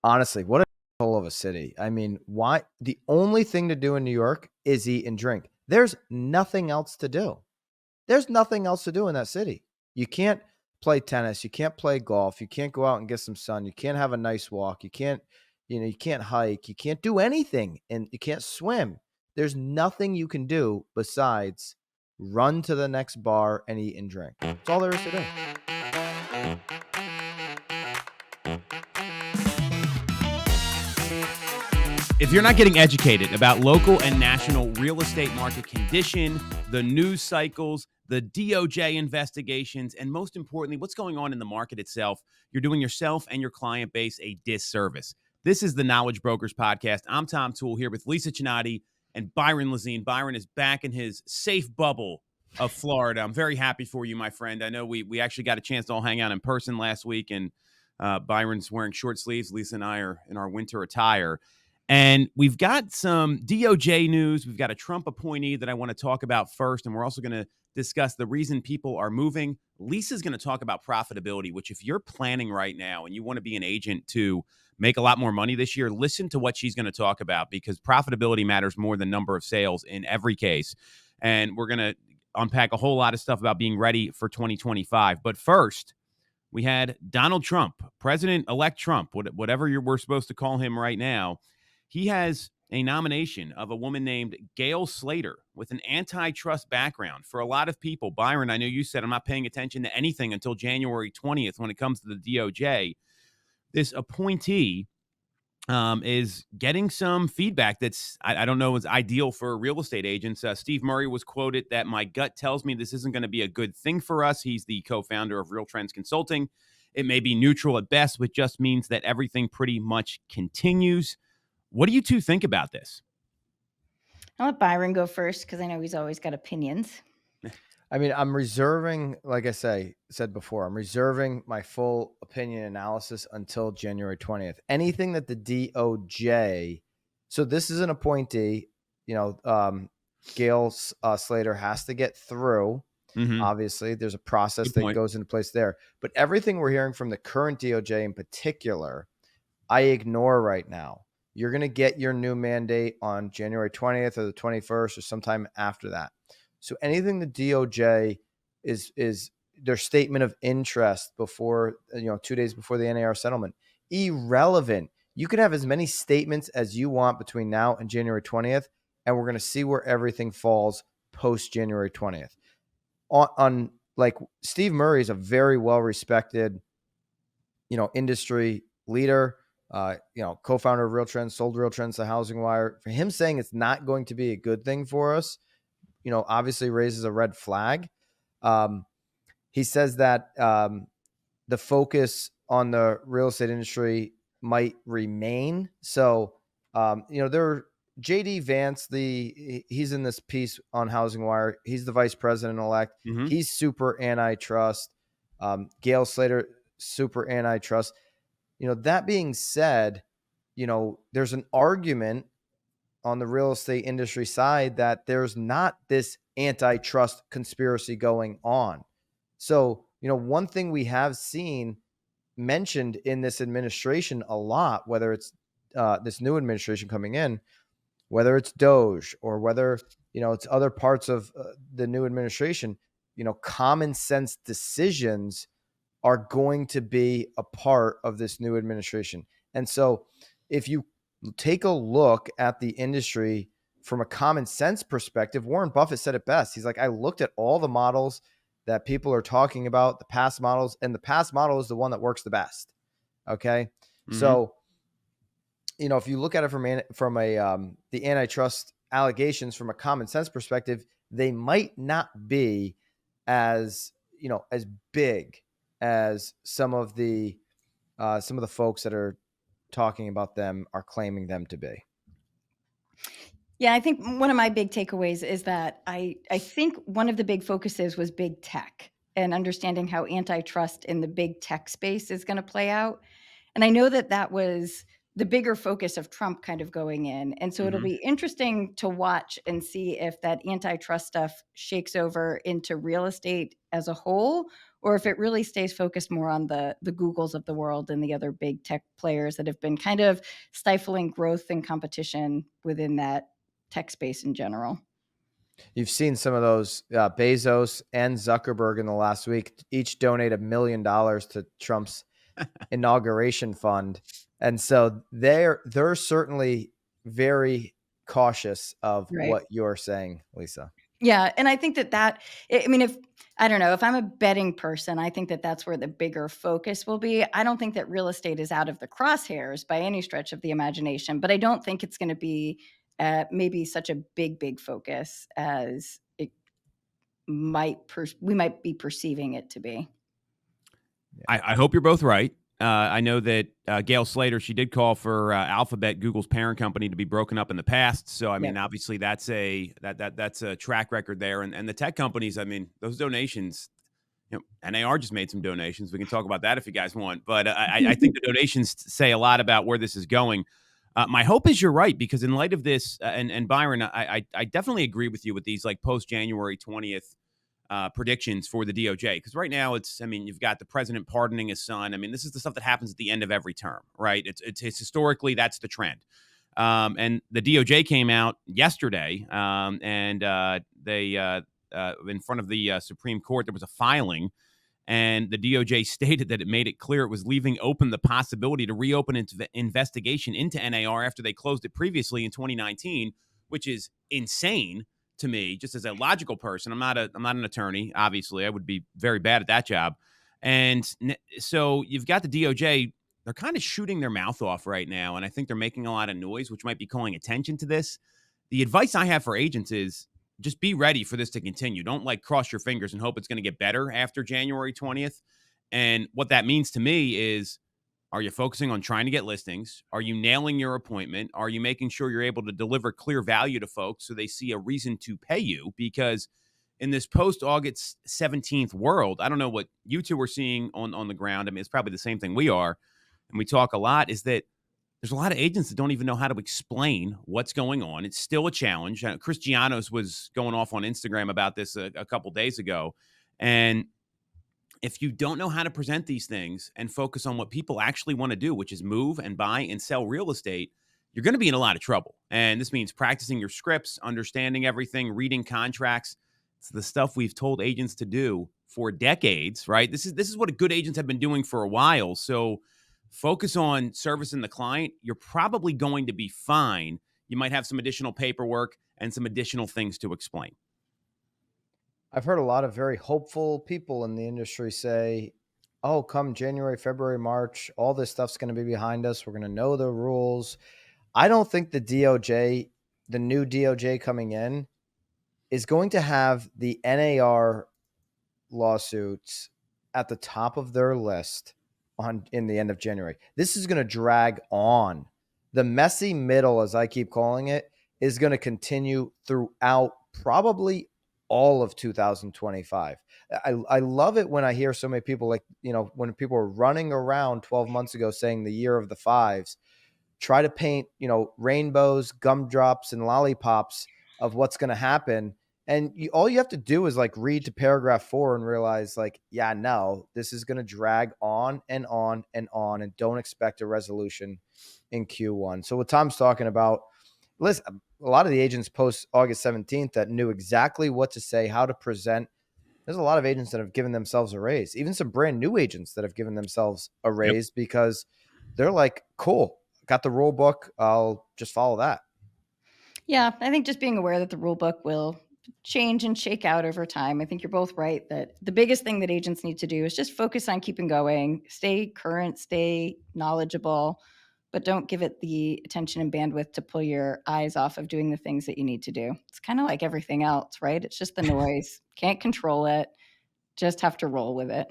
honestly, what a hell of a city. I mean, why? The only thing to do in New York is eat and drink. There's nothing else to do. There's nothing else to do in that city. You can't play tennis. You can't play golf. You can't go out and get some sun. You can't have a nice walk. You can't, you can't hike. You can't do anything, and you can't swim. There's nothing you can do besides run to the next bar and eat and drink. That's all there is to do. If you're not getting educated about local and national real estate market condition, the news cycles, the DOJ investigations, and most importantly, what's going on in the market itself, you're doing yourself and your client base a disservice. This is the Knowledge Brokers Podcast. I'm Tom Toole here with Lisa Chinatti and Byron Lazine. Byron is back in his safe bubble of Florida. I'm very happy for you, my friend. I know we actually got a chance to all hang out in person last week, and Byron's wearing short sleeves. Lisa and I are in our winter attire. And we've got some DOJ news. We've got a Trump appointee that I want to talk about first. And we're also going to discuss the reason people are moving. Lisa's going to talk about profitability, which if you're planning right now and you want to be an agent to make a lot more money this year, listen to what she's going to talk about, because profitability matters more than number of sales in every case. And we're going to unpack a whole lot of stuff about being ready for 2025. But first, we had Donald Trump, President-elect Trump, whatever we're supposed to call him right now. He has a nomination of a woman named Gail Slater with an antitrust background. For a lot of people, Byron, I know you said I'm not paying attention to anything until January 20th when it comes to the DOJ. This appointee is getting some feedback that's, I don't know, is ideal for real estate agents. Steve Murray was quoted that my gut tells me this isn't going to be a good thing for us. He's the co-founder of Real Trends Consulting. It may be neutral at best, which just means that everything pretty much continues. What do you two think about this? I'll let Byron go first because I know he's always got opinions. I mean, I'm reserving, like I said before, I'm reserving my full opinion analysis until January 20th. Anything that the DOJ, so this is an appointee, Gail Slater has to get through. Mm-hmm. Obviously, there's a process that goes into place there. But everything we're hearing from the current DOJ in particular, I ignore right now. You're going to get your new mandate on January 20th or the 21st or sometime after that. So anything the DOJ is their statement of interest before, 2 days before the NAR settlement, irrelevant. You can have as many statements as you want between now and January 20th, and we're going to see where everything falls post January 20th. On like Steve Murray is a very well-respected, industry leader. Co-founder of Real Trends, sold Real Trends to Housing Wire. For him saying it's not going to be a good thing for us, obviously raises a red flag. He says that the focus on the real estate industry might remain. So, JD Vance, he's in this piece on Housing Wire. He's the vice president-elect. Mm-hmm. He's super antitrust. Gail Slater, super antitrust. That being said, there's an argument on the real estate industry side that there's not this antitrust conspiracy going on. So, one thing we have seen mentioned in this administration a lot, whether it's this new administration coming in, whether it's DOJ or whether, it's other parts of the new administration, common sense decisions are going to be a part of this new administration. And so if you take a look at the industry from a common sense perspective, Warren Buffett said it best. He's like, I looked at all the models that people are talking about, the past models, and the past model is the one that works the best. Okay. Mm-hmm. So, if you look at it from the antitrust allegations from a common sense perspective, they might not be as big as some of the folks that are talking about them are claiming them to be. Yeah, I think one of my big takeaways is that I think one of the big focuses was big tech and understanding how antitrust in the big tech space is going to play out. And I know that was the bigger focus of Trump kind of going in. And so it'll be interesting to watch and see if that antitrust stuff shakes over into real estate as a whole, or if it really stays focused more on the Googles of the world and the other big tech players that have been kind of stifling growth and competition within that tech space in general. You've seen some of those Bezos and Zuckerberg in the last week each donate $1 million to Trump's inauguration fund. And so they're certainly very cautious of what you're saying, Lisa. Yeah. And I think if I don't know, if I'm a betting person, I think that that's where the bigger focus will be. I don't think that real estate is out of the crosshairs by any stretch of the imagination, but I don't think it's going to be maybe such a big focus as it we might be perceiving it to be. I hope you're both right. I know that Gail Slater, she did call for Alphabet, Google's parent company, to be broken up in the past. So, I mean, obviously that's a track record there. And the tech companies, I mean, those donations, NAR just made some donations. We can talk about that if you guys want. But I think the donations say a lot about where this is going. My hope is you're right, because in light of this, and Byron, I definitely agree with you with these like post-January 20th predictions for the DOJ, because right now you've got the president pardoning his son. I mean, this is the stuff that happens at the end of every term, right? It's historically, that's the trend. And the DOJ came out yesterday, and they in front of the Supreme Court, there was a filing, and the DOJ stated that it made it clear it was leaving open the possibility to reopen its investigation into NAR after they closed it previously in 2019, which is insane to me, just as a logical person. I'm not an attorney, obviously. I would be very bad at that job. And so you've got the DOJ, they're kind of shooting their mouth off right now, and I think they're making a lot of noise, which might be calling attention to this. The advice I have for agents is just be ready for this to continue. Don't cross your fingers and hope it's going to get better after January 20th. And what that means to me is, are you focusing on trying to get listings? Are you nailing your appointment? Are you making sure you're able to deliver clear value to folks so they see a reason to pay you? Because in this post-August 17th world, I don't know what you two are seeing on the ground. I mean, it's probably the same thing we are. And we talk a lot, is that there's a lot of agents that don't even know how to explain what's going on. It's still a challenge. Chris Giannos was going off on Instagram about this a couple days ago. And if you don't know how to present these things and focus on what people actually want to do, which is move and buy and sell real estate, you're going to be in a lot of trouble. And this means practicing your scripts, understanding everything, reading contracts. It's the stuff we've told agents to do for decades, right? This is what good agents have been doing for a while. So focus on servicing the client. You're probably going to be fine. You might have some additional paperwork and some additional things to explain. I've heard a lot of very hopeful people in the industry say, oh, come January, February, March, all this stuff's going to be behind us. We're going to know the rules. I don't think the DOJ, the new DOJ coming in, is going to have the NAR lawsuits at the top of their list in the end of January. This is going to drag on. The messy middle, as I keep calling it, is going to continue throughout probably all of 2025. I love it when I hear so many people, when people were running around 12 months ago saying the year of the fives, try to paint, rainbows, gumdrops, and lollipops of what's going to happen. And all you have to do is read to paragraph 4 and realize no, this is going to drag on and on and on, and don't expect a resolution in Q1. So what Tom's talking about, listen, a lot of the agents post August 17th that knew exactly what to say, how to present. There's a lot of agents that have given themselves a raise, even some brand new agents that have given themselves a raise because they're like, cool, got the rule book. I'll just follow that. Yeah, I think just being aware that the rule book will change and shake out over time. I think you're both right that the biggest thing that agents need to do is just focus on keeping going, stay current, stay knowledgeable, but don't give it the attention and bandwidth to pull your eyes off of doing the things that you need to do. It's kind of like everything else, right? It's just the noise. Can't control it. Just have to roll with it.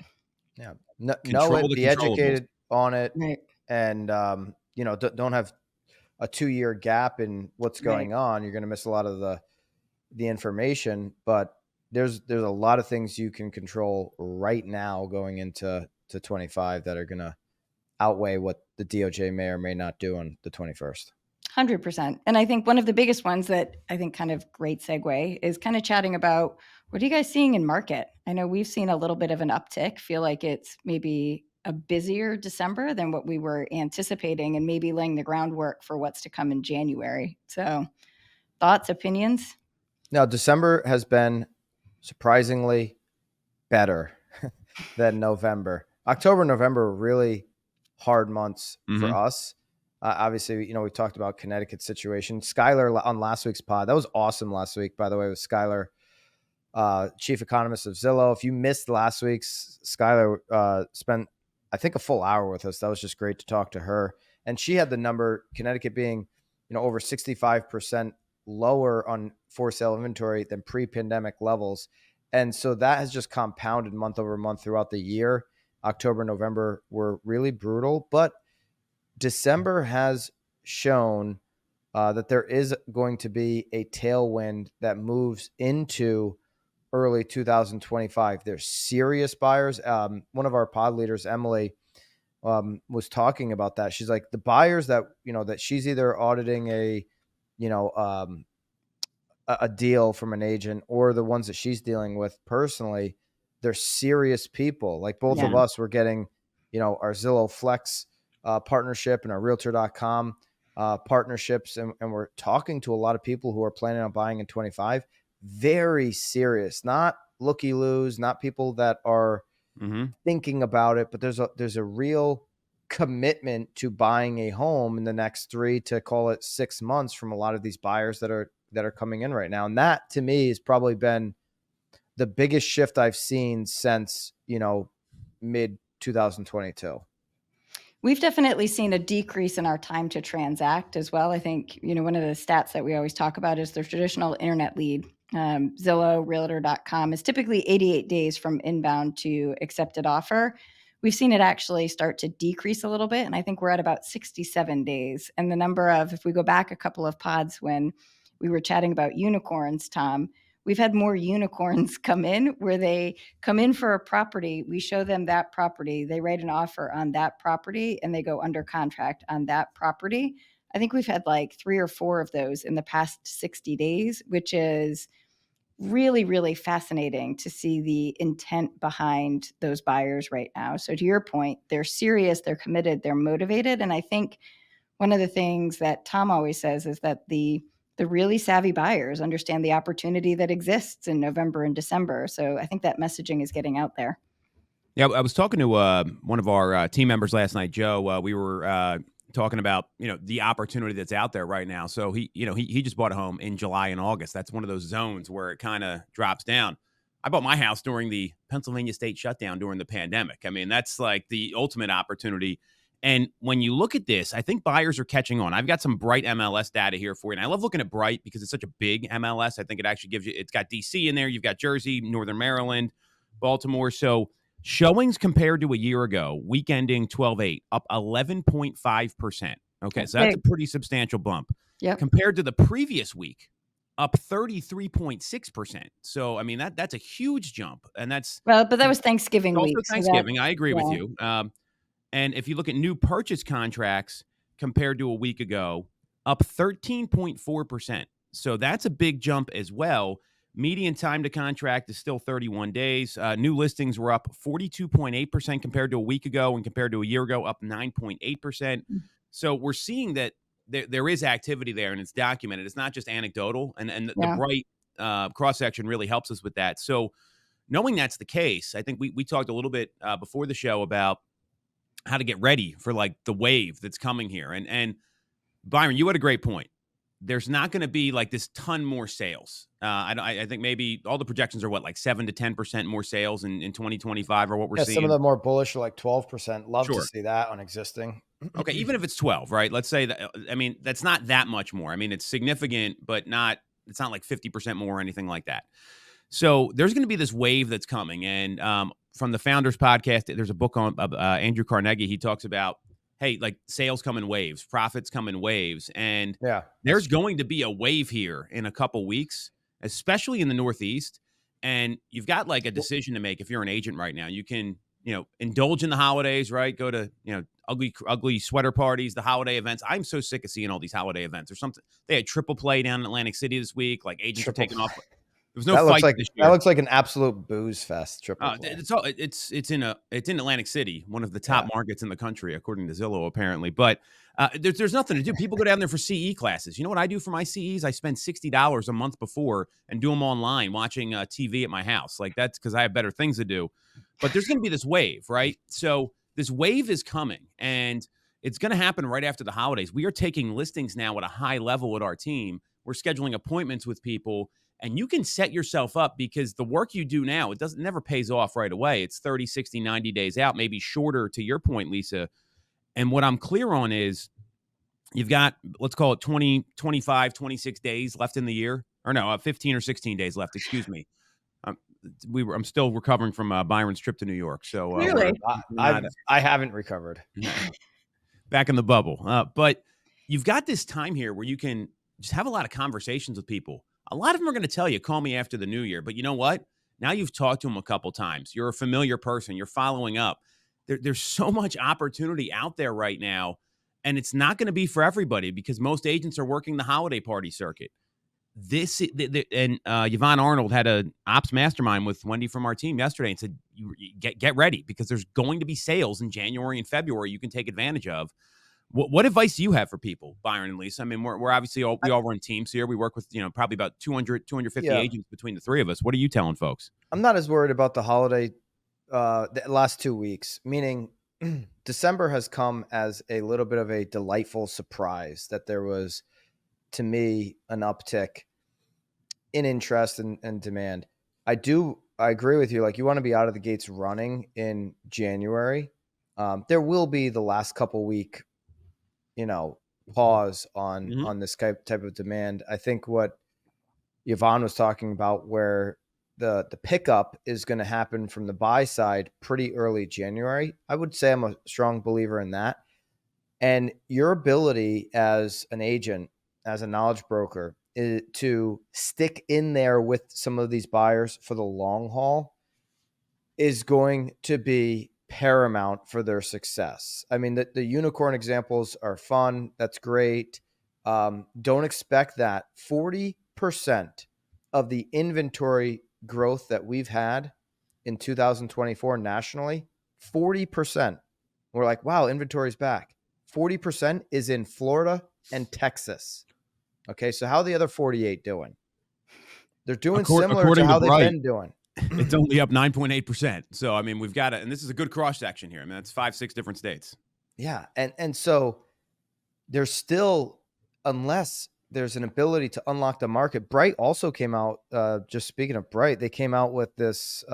Yeah. Know it, be educated on it. Right. And, don't have a 2-year gap in what's going on. You're going to miss a lot of the information, but there's a lot of things you can control right now going into 25 that are going to outweigh what the DOJ may or may not do on the 21st. 100%. And I think one of the biggest ones that I think kind of great segue is kind of chatting about What are you guys seeing in market? I know we've seen a little bit of an uptick. Feel like it's maybe a busier December than what we were anticipating, and maybe laying the groundwork for what's to come in January. So thoughts, opinions? Now, December has been surprisingly better than November. October, November were really hard months for us. Obviously, we talked about Connecticut's situation. Skylar on last week's pod, that was awesome last week, by the way, with Skylar, chief economist of Zillow. If you missed last week's, Skylar spent, I think, a full hour with us. That was just great to talk to her. And she had the number, Connecticut being, over 65% lower on for sale inventory than pre-pandemic levels. And so that has just compounded month over month throughout the year. October, November were really brutal, but December has shown that there is going to be a tailwind that moves into early 2025. There's serious buyers. One of our pod leaders, Emily, was talking about that. She's like, the buyers that, that she's either auditing a deal from an agent, or the ones that she's dealing with personally, they're serious people. Like both of us were getting, our Zillow Flex partnership and our Realtor.com partnerships. And we're talking to a lot of people who are planning on buying in 25. Very serious, not looky-loos, not people that are thinking about it, but there's a real commitment to buying a home in the next 3 to call it 6 months from a lot of these buyers that are coming in right now. And that to me has probably been the biggest shift I've seen since, mid 2022. We've definitely seen a decrease in our time to transact as well. I think, one of the stats that we always talk about is the traditional internet lead. Zillow, Realtor.com is typically 88 days from inbound to accepted offer. We've seen it actually start to decrease a little bit, and I think we're at about 67 days. And the number of, if we go back a couple of pods when we were chatting about unicorns, Tom, we've had more unicorns come in where they come in for a property. We show them that property. They write an offer on that property and they go under contract on that property. I think we've had like 3 or 4 of those in the past 60 days, which is really, really fascinating to see the intent behind those buyers right now. So to your point, they're serious, they're committed, they're motivated. And I think one of the things that Tom always says is that the really savvy buyers understand the opportunity that exists in November and December. So I think that messaging is getting out there. Yeah, I was talking to one of our team members last night, Joe. We were talking about the opportunity that's out there right now. So he just bought a home in July and August. That's one of those zones where it kind of drops down. I bought my house during the Pennsylvania state shutdown during the pandemic. I mean, that's like the ultimate opportunity. And when you look at this, I think buyers are catching on. I've got some Bright MLS data here for you. And I love looking at Bright because it's such a big MLS. I think it actually gives you, it's got DC in there. You've got Jersey, Northern Maryland, Baltimore. So showings compared to a year ago, week ending 12/8, up 11.5%. Okay, so that's a pretty substantial bump. Yep. Compared to the previous week, up 33.6%. So, I mean, that's a huge jump. And that's... Well, but that was Thanksgiving week. Also Thanksgiving, I agree with you. And if you look at new purchase contracts compared to a week ago, up 13.4%. So that's a big jump as well. Median time to contract is still 31 days. New listings were up 42.8% compared to a week ago, and compared to a year ago, up 9.8%. So we're seeing that there is activity there, and it's documented. It's not just anecdotal, and the Bright cross-section really helps us with that. So knowing that's the case, I think we talked a little bit before the show about how to get ready for like the wave that's coming here. And Byron, you had a great point. There's not going to be like this ton more sales. I think maybe all the projections are like 7 to 10% more sales in 2025 or what we're seeing. Some of the more bullish are like 12%. Love Sure. to see that on existing. Okay. Even if it's 12, right? Let's say that, I mean, that's not that much more. I mean, it's significant, but it's not like 50% more or anything like that. So there's going to be this wave that's coming. And from the Founders Podcast, there's a book on Andrew Carnegie. He talks about, hey, like sales come in waves, profits come in waves. And there's going to be a wave here in a couple weeks, especially in the Northeast. And you've got like a decision to make if you're an agent right now. You can, indulge in the holidays, right? Go to, ugly sweater parties, the holiday events. I'm so sick of seeing all these holiday events or something. They had triple play down in Atlantic City this week. Like agents are taking off. was no fight this year. That looks like an absolute booze fest. Triple play. It's in Atlantic City, one of the top markets in the country, according to Zillow, apparently. But there's nothing to do. People go down there for CE classes. You know what I do for my CEs? I spend $60 a month before and do them online, watching TV at my house. Like, that's because I have better things to do. But there's going to be this wave, right? So this wave is coming, and it's going to happen right after the holidays. We are taking listings now at a high level with our team. We're scheduling appointments with people. And you can set yourself up, because the work you do now, it never pays off right away. It's 30, 60, 90 days out, maybe shorter, to your point, Lisa. And what I'm clear on is you've got, let's call it 20, 25, 26 days left in the year. Or no, 15 or 16 days left, excuse me. I'm still recovering from Byron's trip to New York. So Clearly. I haven't recovered. Back in the bubble. But you've got this time here where you can just have a lot of conversations with people. A lot of them are going to tell you, call me after the new year. But you know what? Now you've talked to them a couple times. You're a familiar person. You're following up. There's so much opportunity out there right now. And it's not going to be for everybody, because most agents are working the holiday party circuit. Yvonne Arnold had an ops mastermind with Wendy from our team yesterday and said, get ready, because there's going to be sales in January and February you can take advantage of. What advice do you have for people, Byron and Lisa? I mean, we're obviously we all run teams here. We work with, probably about 250 agents between the three of us. What are you telling folks? I'm not as worried about the holiday the last 2 weeks, meaning December has come as a little bit of a delightful surprise that there was, to me, an uptick in interest and demand. I agree with you. Like, you want to be out of the gates running in January. There will be the last couple week pause on this type of demand. I think what Yvonne was talking about, where the pickup is going to happen from the buy side pretty early January. I would say I'm a strong believer in that. And your ability as an agent, as a knowledge broker, is to stick in there with some of these buyers for the long haul is going to be paramount for their success. I mean, the unicorn examples are fun. That's great. Don't expect that. 40% of the inventory growth that we've had in 2024 nationally, 40%. We're like, wow, inventory's back. 40% is in Florida and Texas. Okay, so how are the other 48 doing? They're doing similar to how they've been doing. It's only up 9.8%. So, I mean, we've got it. And this is a good cross section here. I mean, that's 5-6 different states. Yeah. And so there's still, unless there's an ability to unlock the market. Bright also came out, just speaking of Bright, they came out with this,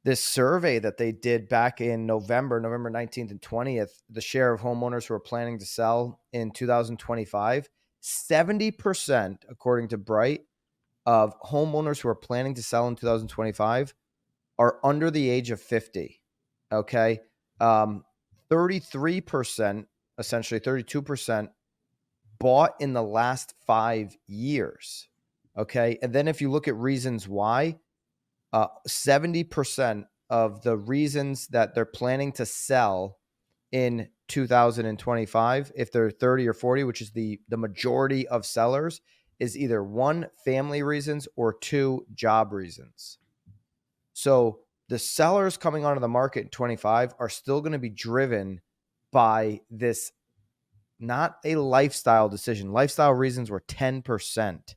this survey that they did back in November 19th and 20th, the share of homeowners who are planning to sell in 2025, 70%, according to Bright, of homeowners who are planning to sell in 2025 are under the age of 50. Okay. 33%, essentially 32%, bought in the last 5 years. Okay. And then if you look at reasons why, 70% of the reasons that they're planning to sell in 2025, if they're 30 or 40, which is the majority of sellers, is either 1, family reasons, or 2, job reasons. So the sellers coming onto the market in 25 are still going to be driven by this, not a lifestyle decision. Lifestyle reasons were 10%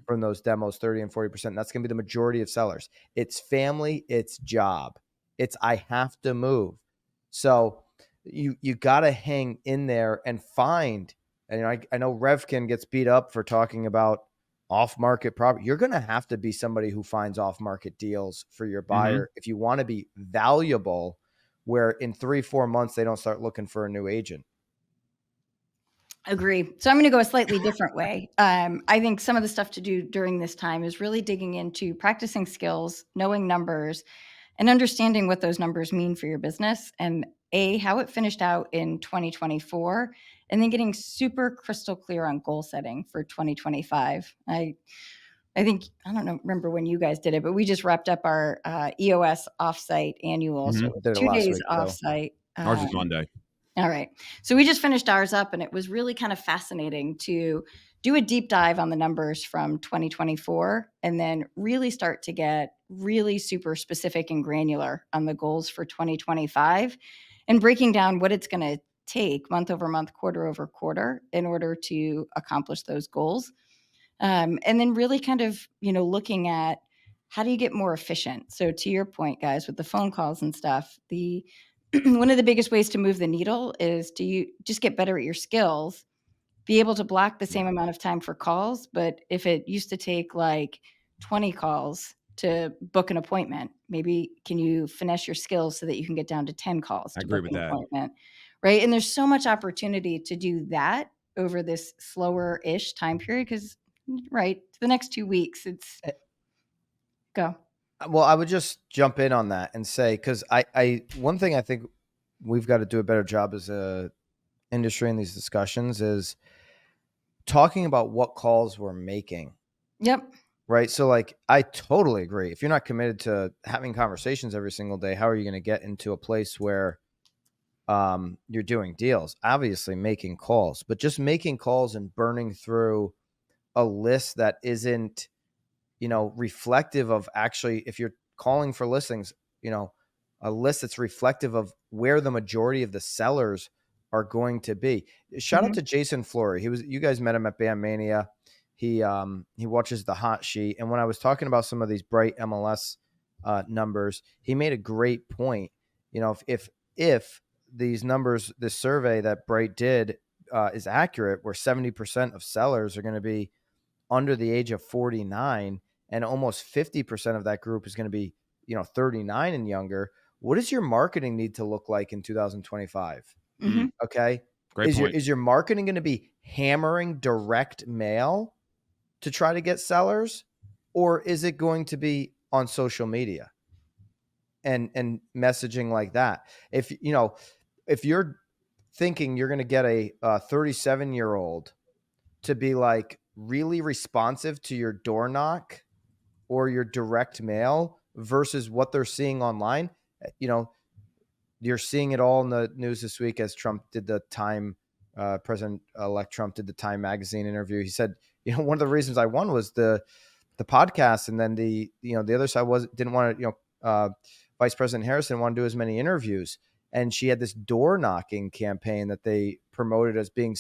from those demos, 30 and 40%. That's going to be the majority of sellers. It's family, it's job. It's I have to move. So you got to hang in there and find. And I know Revkin gets beat up for talking about off-market property. You're going to have to be somebody who finds off-market deals for your buyer if you want to be valuable, where in 3-4 months they don't start looking for a new agent. Agree. So I'm going to go a slightly different way. I think some of the stuff to do during this time is really digging into practicing skills, knowing numbers, and understanding what those numbers mean for your business, and how it finished out in 2024, and then getting super crystal clear on goal setting for 2025. I think, I don't know, remember when you guys did it, but we just wrapped up our EOS offsite annual. So 2 days offsite. Ours is Monday. All right. So we just finished ours up, and it was really kind of fascinating to do a deep dive on the numbers from 2024 and then really start to get really super specific and granular on the goals for 2025 and breaking down what it's going to take month over month, quarter over quarter in order to accomplish those goals. And then really kind of, looking at how do you get more efficient? So to your point, guys, with the phone calls and stuff, one of the biggest ways to move the needle is you just get better at your skills, be able to block the same amount of time for calls. But if it used to take like 20 calls to book an appointment, maybe can you finesse your skills so that you can get down to 10 calls to book an appointment, right? And there's so much opportunity to do that over this slower-ish time period because, right, the next 2 weeks, it's go. Well, I would just jump in on that and say, because one thing I think we've got to do a better job as a industry in these discussions is talking about what calls we're making. Yep. Right. So like, I totally agree. If you're not committed to having conversations every single day, how are you going to get into a place where you're doing deals? Obviously making calls, but just making calls and burning through a list that isn't, reflective of actually, if you're calling for listings, a list that's reflective of where the majority of the sellers are going to be. Shout out to Jason Flory. You guys met him at Bam Mania. He watches the hot sheet. And when I was talking about some of these bright MLS numbers, he made a great point. If these numbers, this survey that Bright did is accurate, where 70% of sellers are going to be under the age of 49, and almost 50% of that group is going to be, 39 and younger. What does your marketing need to look like in 2025? Okay. Great point. Is your marketing going to be hammering direct mail to try to get sellers, or is it going to be on social media and messaging like that? If you're thinking you're going to get a 37-year-old to be like really responsive to your door knock or your direct mail versus what they're seeing online, you're seeing it all in the news this week as Trump did the Time, President-elect Trump did the Time magazine interview. He said, one of the reasons I won was the podcast, and then the other side didn't want to, Vice President Harris didn't want to do as many interviews, and she had this door knocking campaign that they promoted as being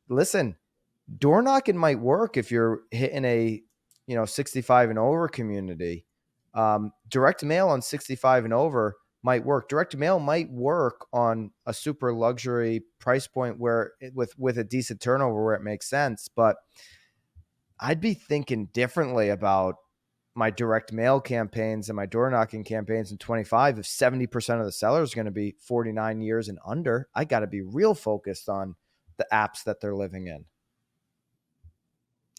listen, door knocking might work if you're hitting a 65 and over community. Direct mail on 65 and over might work. Direct mail might work on a super luxury price point where with a decent turnover where it makes sense. But I'd be thinking differently about my direct mail campaigns and my door knocking campaigns in 25. If 70% of the sellers are going to be 49 years and under, I got to be real focused on the apps that they're living in.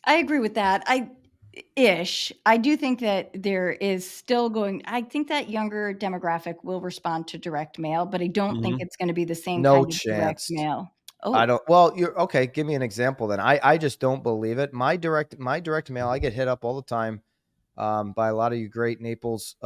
I agree with that. I do think that there is still I think that younger demographic will respond to direct mail, but I don't think it's going to be the same No kind of direct chance. mail. Oh, I don't. Well, you're okay. Give me an example then. I just don't believe it. My direct mail, I get hit up all the time by a lot of you great Naples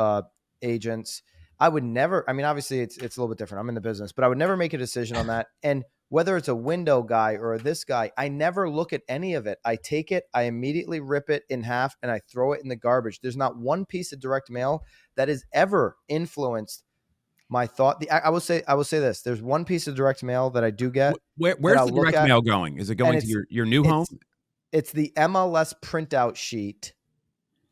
agents. I would never. I mean, obviously it's a little bit different. I'm in the business, but I would never make a decision on that. And whether it's a window guy or this guy, I never look at any of it. I take it, I immediately rip it in half, and I throw it in the garbage. There's not one piece of direct mail that has ever influenced my thought. I will say this. There's one piece of direct mail that I do get. Where's the direct mail going? Is it going to your new home? It's the MLS printout sheet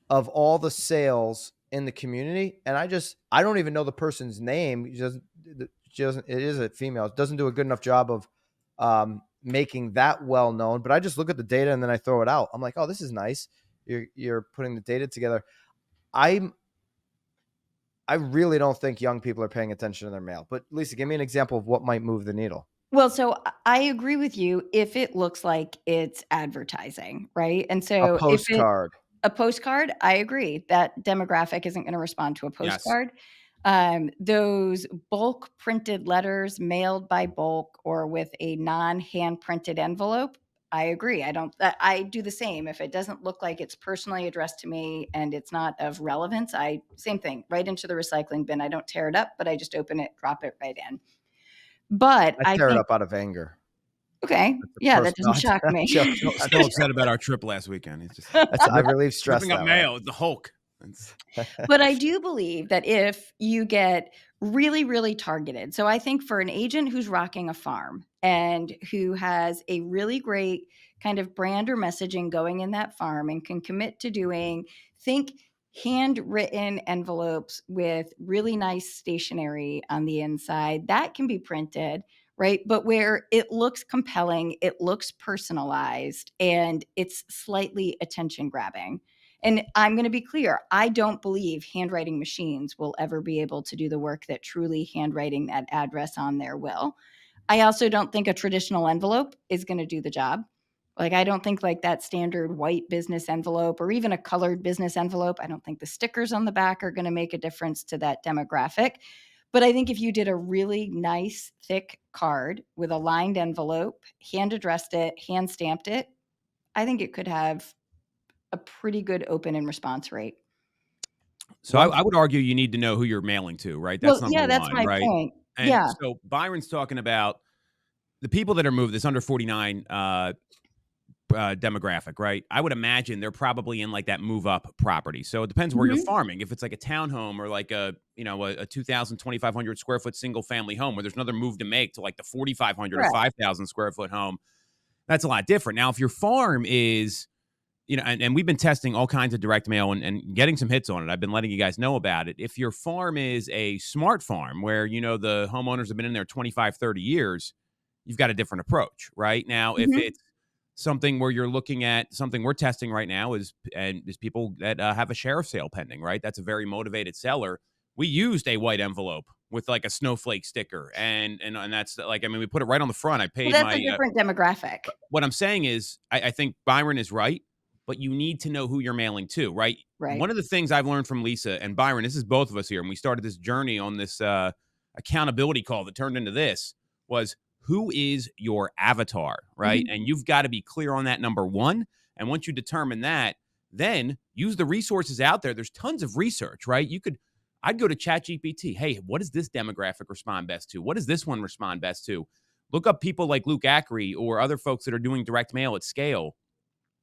of all the sales in the community. And I don't even know the person's name. It is a female. It doesn't do a good enough job of making that well known, but I just look at the data and then I throw it out. I'm like, oh, this is nice. You're putting the data together. I really don't think young people are paying attention to their mail. But Lisa, give me an example of what might move the needle. Well, so I agree with you if it looks like it's advertising, right? And so a postcard. A postcard, I agree. That demographic isn't going to respond to a postcard. Yes. Those bulk printed letters mailed by bulk or with a non-hand printed envelope, I agree. I do the same. If it doesn't look like it's personally addressed to me and it's not of relevance, same thing, right into the recycling bin. I don't tear it up, but I just open it, drop it right in. But I I tear it think, up out of anger. okay, That's a yeah, that personal. doesn't shock me. Still upset about our trip last weekend. It's just I relieve stress ripping up that way. mail. It's the Hulk. But I do believe that if you get really, really targeted, so I think for an agent who's rocking a farm and who has a really great kind of brand or messaging going in that farm and can commit to doing, think handwritten envelopes with really nice stationery on the inside, that can be printed, right? But where it looks compelling, it looks personalized, and it's slightly attention grabbing. And I'm going to be clear, I don't believe handwriting machines will ever be able to do the work that truly handwriting that address on there will. I also don't think a traditional envelope is going to do the job. Like, I don't think like that standard white business envelope or even a colored business envelope, I don't think the stickers on the back are going to make a difference to that demographic. But I think if you did a really nice, thick card with a lined envelope, hand addressed it, hand stamped it, I think it could have a pretty good open and response rate. So I would argue you need to know who you're mailing to, right? That's Well, number yeah, that's one, my right? point. And Yeah. so Byron's talking about the people that are moved, this under 49 demographic, right? I would imagine they're probably in like that move up property. So it depends where you're Mhm. farming. If it's like a townhome or like a 2,000, 2,500 square foot single family home where there's another move to make to like the 4,500 or Correct. 5,000 square foot home, that's a lot different. Now, if your farm is, and we've been testing all kinds of direct mail and getting some hits on it. I've been letting you guys know about it. If your farm is a smart farm where, the homeowners have been in there 25, 30 years, you've got a different approach, right? Now, if Mhm. it's something where you're looking at something we're testing right now is people that have a sheriff sale pending, right? That's a very motivated seller. We used a white envelope with like a snowflake sticker. And that's like, we put it right on the front. I Well, paid that's my, a different demographic. what I'm saying is I think Byron is right, but you need to know who you're mailing to, right? Right. One of the things I've learned from Lisa and Byron, this is both of us here, and we started this journey on this accountability call that turned into this, was who is your avatar, right? Mhm. And you've got to be clear on that, number one. And once you determine that, then use the resources out there. There's tons of research, right? I'd go to ChatGPT. Hey, what does this demographic respond best to? What does this one respond best to? Look up people like Luke Ackery or other folks that are doing direct mail at scale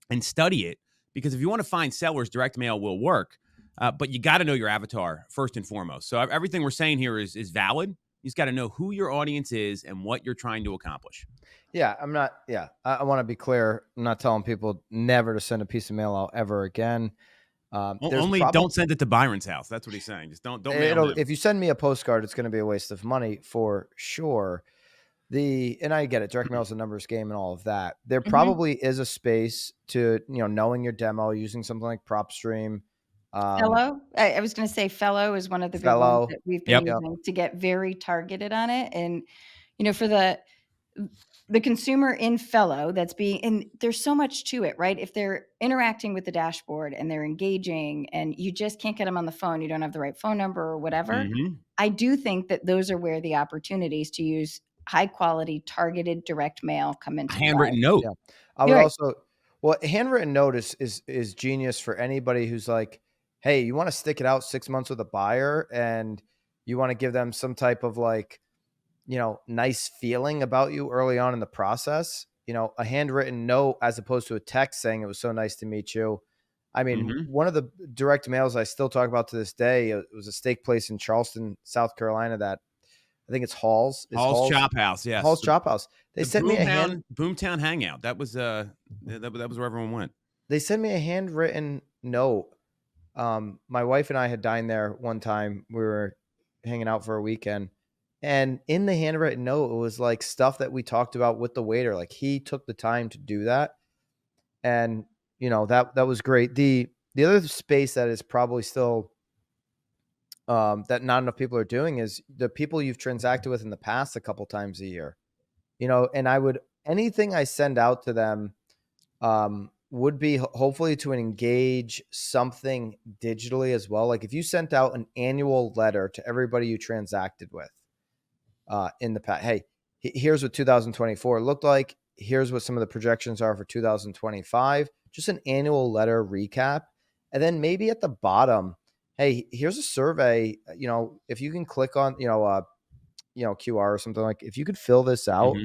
and study it. Because if you want to find sellers, direct mail will work. But you got to know your avatar first and foremost. So everything we're saying here is valid. You just got to know who your audience is and what you're trying to accomplish. Yeah, I'm not. Yeah, I want to be clear. I'm not telling people never to send a piece of mail out ever again. Only don't send it to Byron's house. That's what he's saying. Just don't mail him. If you send me a postcard, it's going to be a waste of money for sure. And I get it. Direct mail is a numbers game and all of that. There Mhm. probably is a space to, knowing your demo, using something like PropStream. Fellow? I was gonna say Fellow is one of the big ones Fellow. that we've been Yep. using to get very targeted on it. And, for the consumer in Fellow that's being, and there's so much to it, right? If they're interacting with the dashboard and they're engaging and you just can't get them on the phone, you don't have the right phone number or whatever. I do think that those are where the opportunities to use high quality targeted direct mail come into play. Handwritten note. Yeah. I would You're right. also, well, handwritten note is genius for anybody who's like, hey, you want to stick it out 6 months with a buyer and you want to give them some type of like, nice feeling about you early on in the process. A handwritten note as opposed to a text saying it was so nice to meet you. I mean, one of the direct mails I still talk about to this day, it was a steak place in Charleston, South Carolina that I think it's Hall's. Hall's Chop House, yes. Hall's Chop House. They sent me a Boomtown Hangout. That was that was where everyone went. They sent me a handwritten note. My wife and I had dined there one time. We were hanging out for a weekend. And in the handwritten note, it was like stuff that we talked about with the waiter. Like he took the time to do that. And, that was great. The other space that is probably still that not enough people are doing is the people you've transacted with in the past a couple times a year. And anything I send out to them would be hopefully to engage something digitally as well. Like if you sent out an annual letter to everybody you transacted with in the past, hey, here's what 2024 looked like. Here's what some of the projections are for 2025. Just an annual letter recap. And then maybe at the bottom, hey, here's a survey. If you can click on, QR or something, like, if you could fill this out,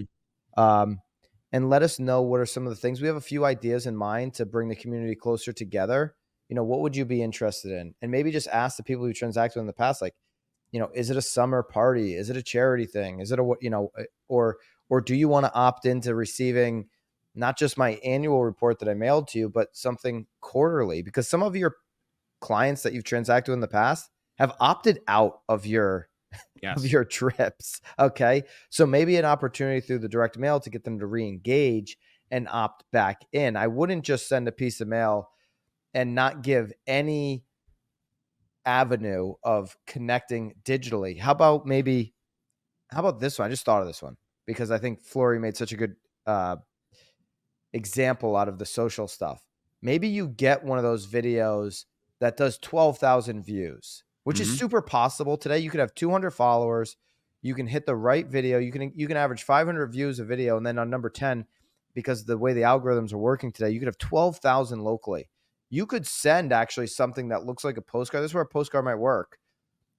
and let us know what are some of the things. We have a few ideas in mind to bring the community closer together. What would you be interested in? And maybe just ask the people who transacted in the past, like, is it a summer party? Is it a charity thing? Is it or do you want to opt into receiving not just my annual report that I mailed to you, but something quarterly? Because some of your clients that you've transacted in the past have opted out of your trips. Okay. So maybe an opportunity through the direct mail to get them to re-engage and opt back in. I wouldn't just send a piece of mail and not give any avenue of connecting digitally. How about this one? I just thought of this one because I think Flory made such a good example out of the social stuff. Maybe you get one of those videos that does 12,000 views, which is super possible today. You could have 200 followers. You can hit the right video. You can average 500 views a video. And then on number 10, because of the way the algorithms are working today, you could have 12,000 locally. You could send actually something that looks like a postcard. This is where a postcard might work.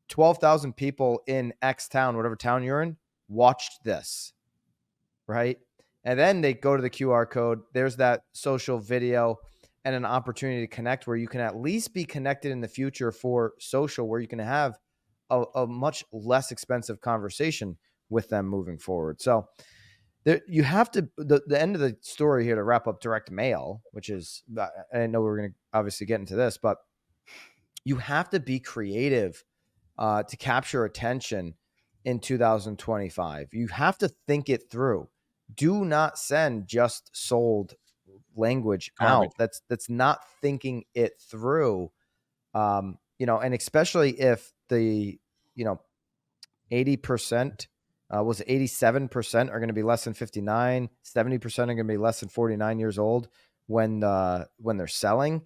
12,000 people in X town, whatever town you're in, watched this, right? And then they go to the QR code. There's that social video and an opportunity to connect where you can at least be connected in the future for social, where you can have a much less expensive conversation with them moving forward. So you have to, the end of the story here to wrap up direct mail, which is, I didn't know we were going to obviously get into this, but you have to be creative to capture attention in 2025. You have to think it through. Do not send just sold language out. That's not thinking it through. And especially if the 80% was 87% are going to be less than 59, 70% are going to be less than 49 years old when they're selling.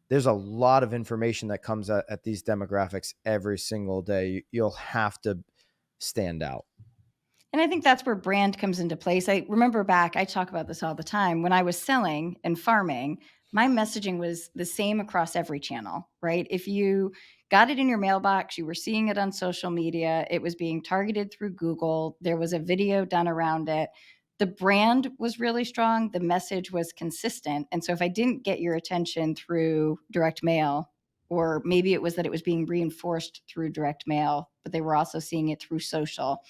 There's a lot of information that comes at these demographics every single day. You'll have to stand out. And I think that's where brand comes into place. I remember back, I talk about this all the time. When I was selling and farming, my messaging was the same across every channel, right? If you got it in your mailbox, you were seeing it on social media, it was being targeted through Google, there was a video done around it. The brand was really strong. The message was consistent. And so if I didn't get your attention through direct mail, or maybe it was that it was being reinforced through direct mail, but they were also seeing it through social,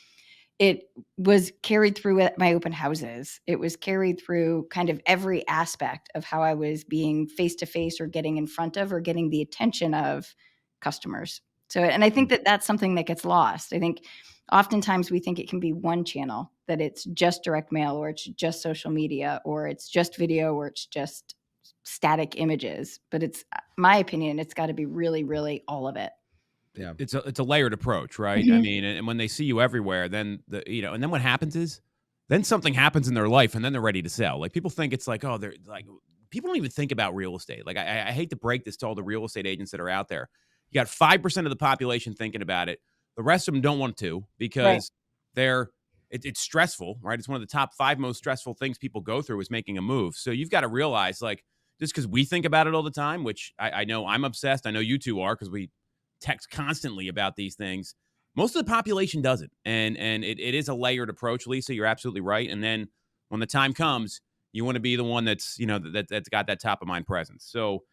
it was carried through at my open houses. It was carried through kind of every aspect of how I was being face-to-face or getting in front of or getting the attention of customers. So, and I think that that's something that gets lost. I think oftentimes we think it can be one channel, that it's just direct mail or it's just social media or it's just video or it's just static images. But it's my opinion, it's got to be really, really all of it. Yeah, it's a layered approach, right? I mean, and when they see you everywhere, then and then what happens is, then something happens in their life, and then they're ready to sell. Like, people think it's like, oh, they're like, people don't even think about real estate. Like, I hate to break this to all the real estate agents that are out there. You got 5% of the population thinking about it. The rest of them don't want to because it's stressful, right? It's one of the top 5 most stressful things people go through is making a move. So you've got to realize, like, just because we think about it all the time, which I know I'm obsessed. I know you two are, because we text constantly about these things. Most of the population doesn't. And it is a layered approach, Lisa. You're absolutely right. And then when the time comes, you want to be the one that's, that's got that top of mind presence. So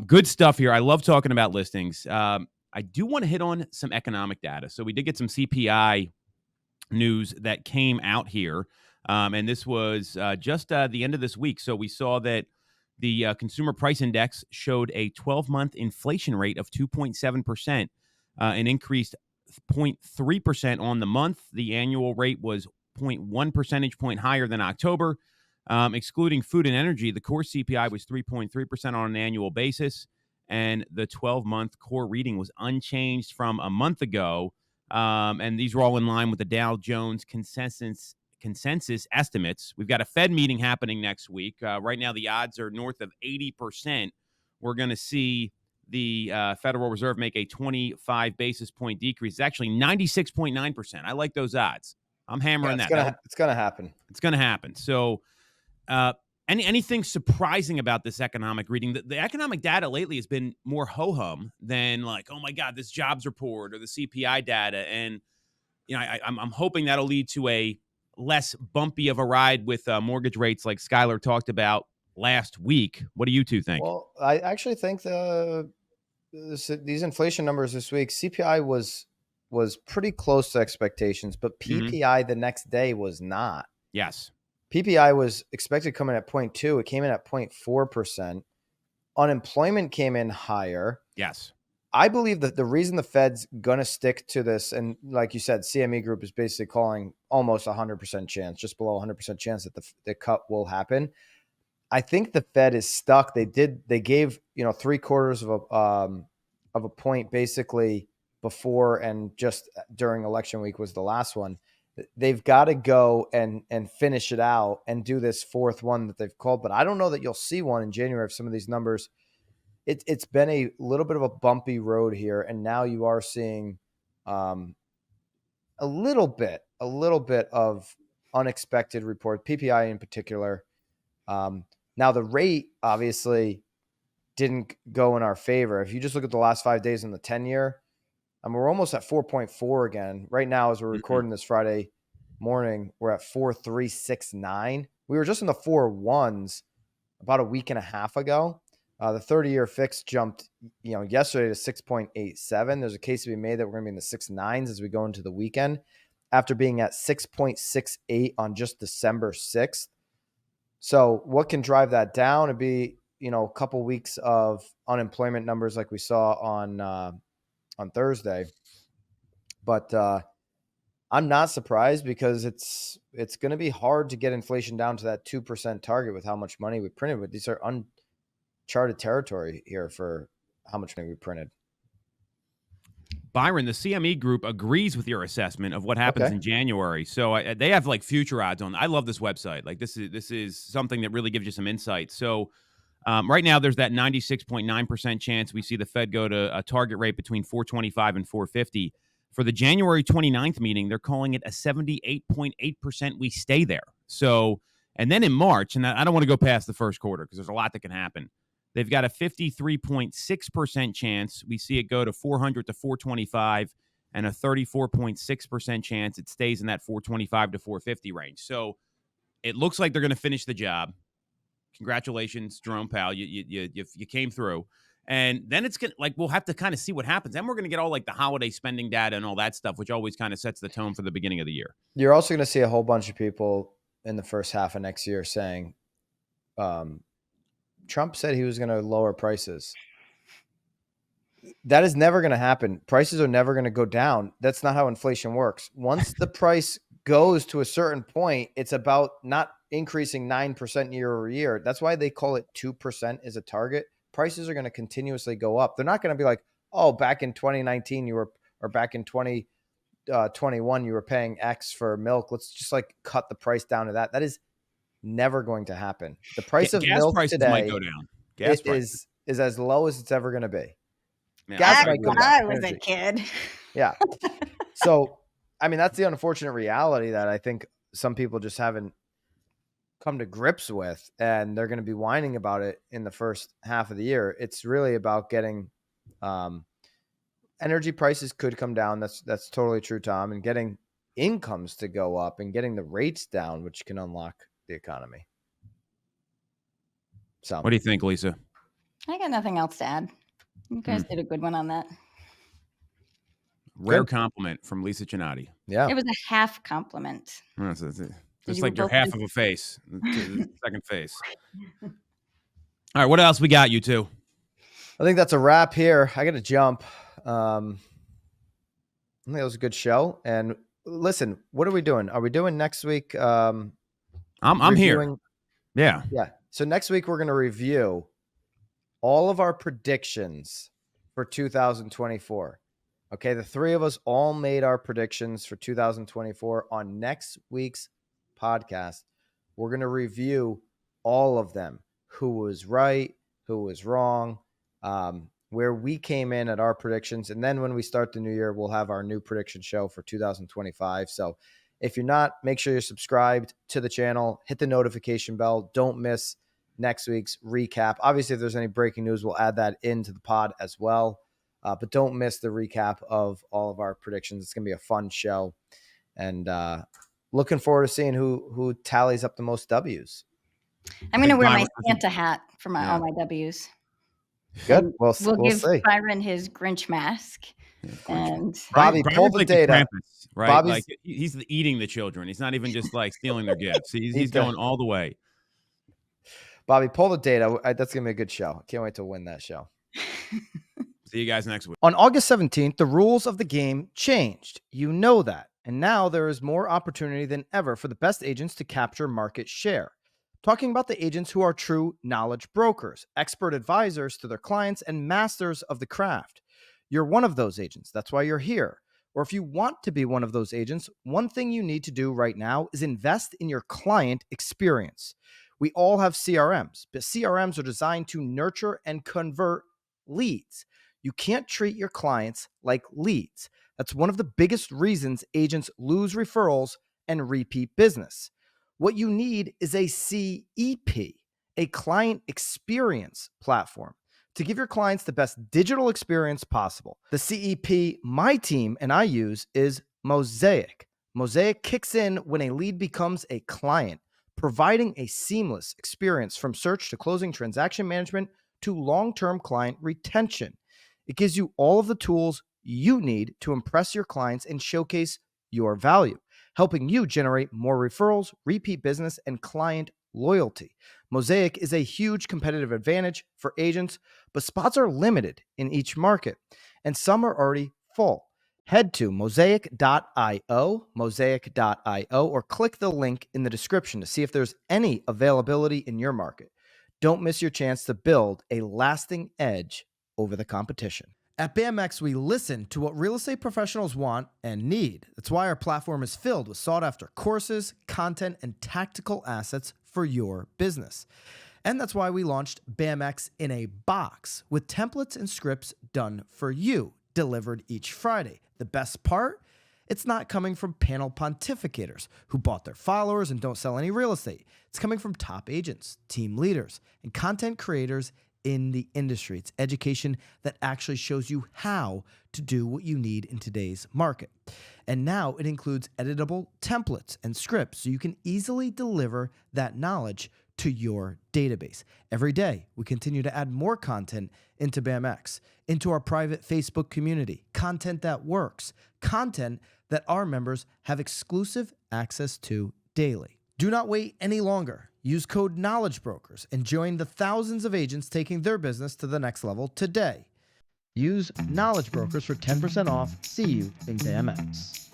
good stuff here. I love talking about listings. I do want to hit on some economic data. So we did get some CPI news that came out here. And this was just the end of this week. So we saw that the Consumer Price Index showed a 12-month inflation rate of 2.7%, an increased 0.3% on the month. The annual rate was 0.1 percentage point higher than October. Excluding food and energy, the core CPI was 3.3% on an annual basis, and the 12-month core reading was unchanged from a month ago. And these were all in line with the Dow Jones consensus estimates. We've got a Fed meeting happening next week. Right now, the odds are north of 80%. We're going to see the Federal Reserve make a 25 basis point decrease. It's actually 96.9%. I like those odds. I'm hammering that. It's going to happen. It's going to happen. So anything surprising about this economic reading? The economic data lately has been more ho-hum than like, oh, my God, this jobs report or the CPI data. And I'm hoping that'll lead to a less bumpy of a ride with mortgage rates like Skylar talked about last week. What do you two think? Well, I actually think these inflation numbers this week, CPI was pretty close to expectations, but PPI the next day was not. Yes. PPI was expected to come in at 0.2. It came in at 0.4%. Unemployment came in higher. Yes. I believe that the reason the Fed's going to stick to this, and like you said, CME Group is basically calling almost 100% chance, just below 100% chance that the cut will happen. I think the Fed is stuck. They gave, 0.75 of a point basically before, and just during election week was the last one. They've got to go and finish it out and do this fourth one that they've called. But I don't know that you'll see one in January of some of these numbers. It's been a little bit of a bumpy road here, and now you are seeing a little bit of unexpected report, PPI in particular. Now the rate obviously didn't go in our favor. If you just look at the last 5 days in the 10-year, we're almost at 4.4 again. Right now, as we're recording this Friday morning, we're at 4.369. We were just in the 4.1s about a week and a half ago. The 30-year fix jumped, yesterday to 6.87. There's a case to be made that we're going to be in the 6.9s as we go into the weekend, after being at 6.68 on just December 6th. So what can drive that down? It'd be, a couple weeks of unemployment numbers like we saw on Thursday. But I'm not surprised, because it's going to be hard to get inflation down to that 2% target with how much money we printed. But these are uncharted territory here for how much money we printed. Byron, the CME Group agrees with your assessment of what happens in January. So they have like future odds on. I love this website. Like this is something that really gives you some insight. So right now there's that 96.9% chance we see the Fed go to a target rate between 425 and 450. For the January 29th meeting, they're calling it a 78.8% we stay there. So, and then in March, and I don't want to go past the first quarter because there's a lot that can happen. They've got a 53.6% chance we see it go to 400 to 425, and a 34.6% chance it stays in that 425 to 450 range. So it looks like they're going to finish the job. Congratulations, Jerome Powell. You came through. And then it's gonna, we'll have to kind of see what happens. Then we're going to get all the holiday spending data and all that stuff, which always kind of sets the tone for the beginning of the year. You're also going to see a whole bunch of people in the first half of next year saying, Trump said he was going to lower prices. That is never going to happen. Prices are never going to go down. That's not how inflation works. Once the price goes to a certain point, it's about not increasing 9% year over year. That's why they call it 2% as a target. Prices are going to continuously go up. They're not going to be like, oh, back in 2019 or back in 2021 you were paying X for milk. Let's just cut the price down to that. That is never going to happen. The price of gas milk prices today might go down. Gas is as low as it's ever going to be. Yeah, Gas might go down. I was a kid. Yeah. So, that's the unfortunate reality that I think some people just haven't come to grips with, and they're going to be whining about it in the first half of the year. It's really about getting energy prices could come down. That's totally true, Tom, and getting incomes to go up and getting the rates down, which can unlock the economy. So what do you think, Lisa? I got nothing else to add. You guys did a good one on that. Rare compliment from Lisa Chinatti. Yeah. It was a half compliment. It's like your half of a face, the second face. All right, what else we got, you two? I think that's a wrap here. I got to jump. I think that was a good show. And listen, what are we doing? Are we doing next week? I'm here. Yeah. Yeah. So next week we're going to review all of our predictions for 2024. Okay, the three of us all made our predictions for 2024 on next week's podcast. We're going to review all of them. Who was right, who was wrong, where we came in at our predictions. And then when we start the new year, we'll have our new prediction show for 2025. So if you're not, make sure you're subscribed to the channel, hit the notification bell. Don't miss next week's recap. Obviously, if there's any breaking news, we'll add that into the pod as well. But don't miss the recap of all of our predictions. It's going to be a fun show. And looking forward to seeing who tallies up the most W's. I'm going to wear my Santa hat for all my W's. Good. And We'll give see. Byron his Grinch mask. And Bobby, pull the data. Krampus, right? Like he's eating the children. He's not even just like stealing their gifts. He's going all the way. Bobby, pull the data. That's going to be a good show. I can't wait to win that show. See you guys next week. On August 17th, the rules of the game changed. You know that. And now there is more opportunity than ever for the best agents to capture market share. Talking about the agents who are true knowledge brokers, expert advisors to their clients, and masters of the craft. You're one of those agents. That's why you're here. Or if you want to be one of those agents, one thing you need to do right now is invest in your client experience. We all have CRMs, but CRMs are designed to nurture and convert leads. You can't treat your clients like leads. That's one of the biggest reasons agents lose referrals and repeat business. What you need is a CEP, a client experience platform, to give your clients the best digital experience possible. The CEP my team and I use is Mosaic. Mosaic kicks in when a lead becomes a client, providing a seamless experience from search to closing, transaction management to long-term client retention. It gives you all of the tools you need to impress your clients and showcase your value, helping you generate more referrals, repeat business, and client loyalty. Mosaic is a huge competitive advantage for agents, but spots are limited in each market, and some are already full. Head to mosaic.io, or click the link in the description to see if there's any availability in your market. Don't miss your chance to build a lasting edge over the competition. At BMX, we listen to what real estate professionals want and need. That's why our platform is filled with sought-after courses, content, and tactical assets for your business. And that's why we launched BMX in a box with templates and scripts done for you, delivered each Friday. The best part? It's not coming from panel pontificators who bought their followers and don't sell any real estate. It's coming from top agents, team leaders, and content creators in the industry. It's education that actually shows you how to do what you need in today's market. And now it includes editable templates and scripts so you can easily deliver that knowledge to your database. Every day, we continue to add more content into BMX, into our private Facebook community, content that works, content that our members have exclusive access to daily. Do not wait any longer. Use code KNOWLEDGEBROKERS and join the thousands of agents taking their business to the next level today. Use Knowledge Brokers for 10% off. See you in BMX.